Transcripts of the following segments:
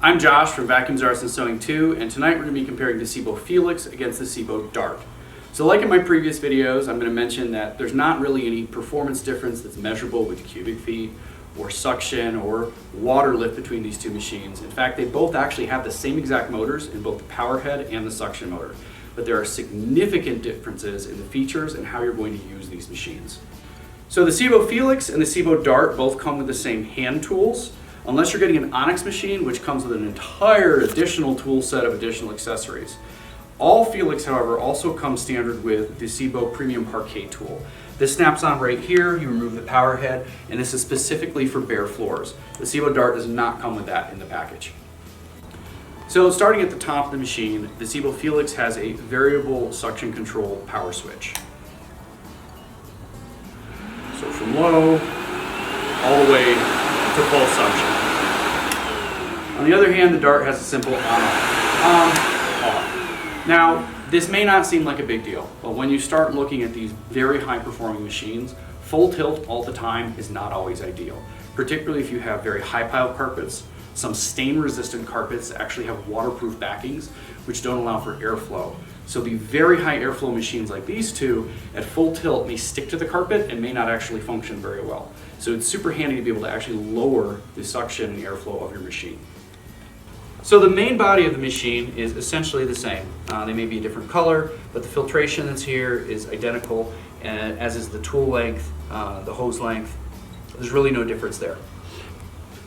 I'm Josh from Vacuums, Darts, and Sewing 2, and tonight we're going to be comparing the Sebo Felix against the Sebo Dart. So like in my previous videos, I'm going to mention that there's not really any performance difference that's measurable with cubic feet or suction or water lift between these two machines. In fact, they both actually have the same exact motors in both the power head and the suction motor. But there are significant differences in the features and how you're going to use these machines. So the Sebo Felix and the Sebo Dart both come with the same hand tools, unless you're getting an Onyx machine, which comes with an entire additional tool set of additional accessories. All Felix, however, also comes standard with the Sebo Premium Parquet tool. This snaps on right here, you remove the power head, and this is specifically for bare floors. The Sebo Dart does not come with that in the package. So starting at the top of the machine, the Sebo Felix has a variable suction control power switch. So from low, all the way to full suction. On the other hand, the Dart has a simple on-off, on-off. Now, this may not seem like a big deal, but when you start looking at these very high-performing machines, full tilt all the time is not always ideal, particularly if you have very high-pile carpets. Some stain-resistant carpets actually have waterproof backings, which don't allow for airflow. So the very high airflow machines like these two, at full tilt, may stick to the carpet and may not actually function very well. So it's super handy to be able to actually lower the suction and airflow of your machine. So the main body of the machine is essentially the same. They may be a different color, but the filtration that's here is identical, and as is the tool length, the hose length. There's really no difference there.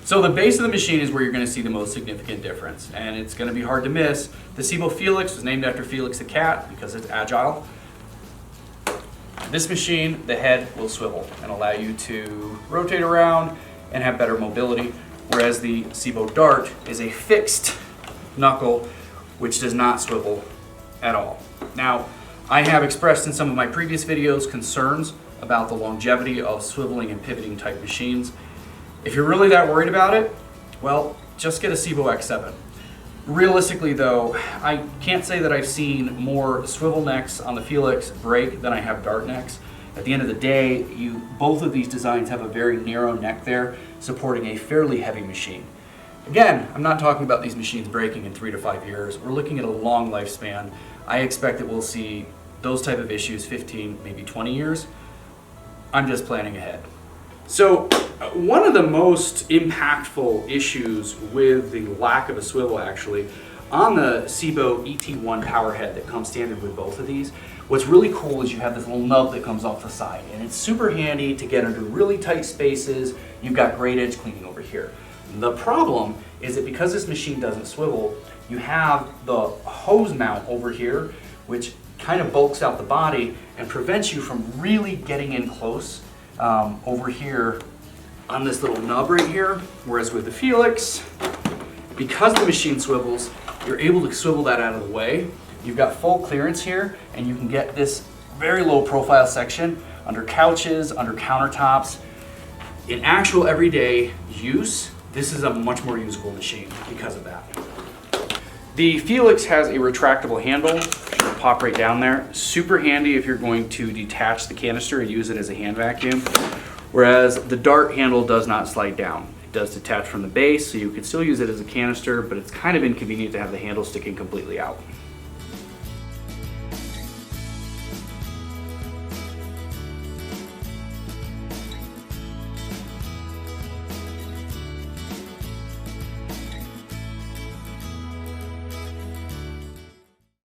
So the base of the machine is where you're going to see the most significant difference, and it's going to be hard to miss. The Sebo Felix was named after Felix the cat because it's agile. This machine, the head will swivel and allow you to rotate around and have better mobility, whereas the Sebo Dart is a fixed knuckle which does not swivel at all. Now, I have expressed in some of my previous videos concerns about the longevity of swiveling and pivoting type machines. If you're really that worried about it, well, just get a Sebo X7. Realistically though, I can't say that I've seen more swivel necks on the Felix break than I have Dart necks. At the end of the day, both of these designs have a very narrow neck there, supporting a fairly heavy machine. Again, I'm not talking about these machines breaking in 3 to 5 years. We're looking at a long lifespan. I expect that we'll see those type of issues 15, maybe 20 years. I'm just planning ahead. So one of the most impactful issues with the lack of a swivel actually on the Sebo ET1 power head that comes standard with both of these, what's really cool is you have this little nub that comes off the side, and it's super handy to get under really tight spaces. You've got great edge cleaning over here. The problem is that because this machine doesn't swivel, you have the hose mount over here, which kind of bulks out the body and prevents you from really getting in close over here on this little nub right here. Whereas with the Felix, because the machine swivels, you're able to swivel that out of the way. You've got full clearance here, and you can get this very low profile section under couches, under countertops. In actual everyday use, this is a much more usable machine because of that. The Felix has a retractable handle. It'll pop right down there. Super handy if you're going to detach the canister and use it as a hand vacuum. Whereas the Dart handle does not slide down. It does detach from the base, so you can still use it as a canister, but it's kind of inconvenient to have the handle sticking completely out.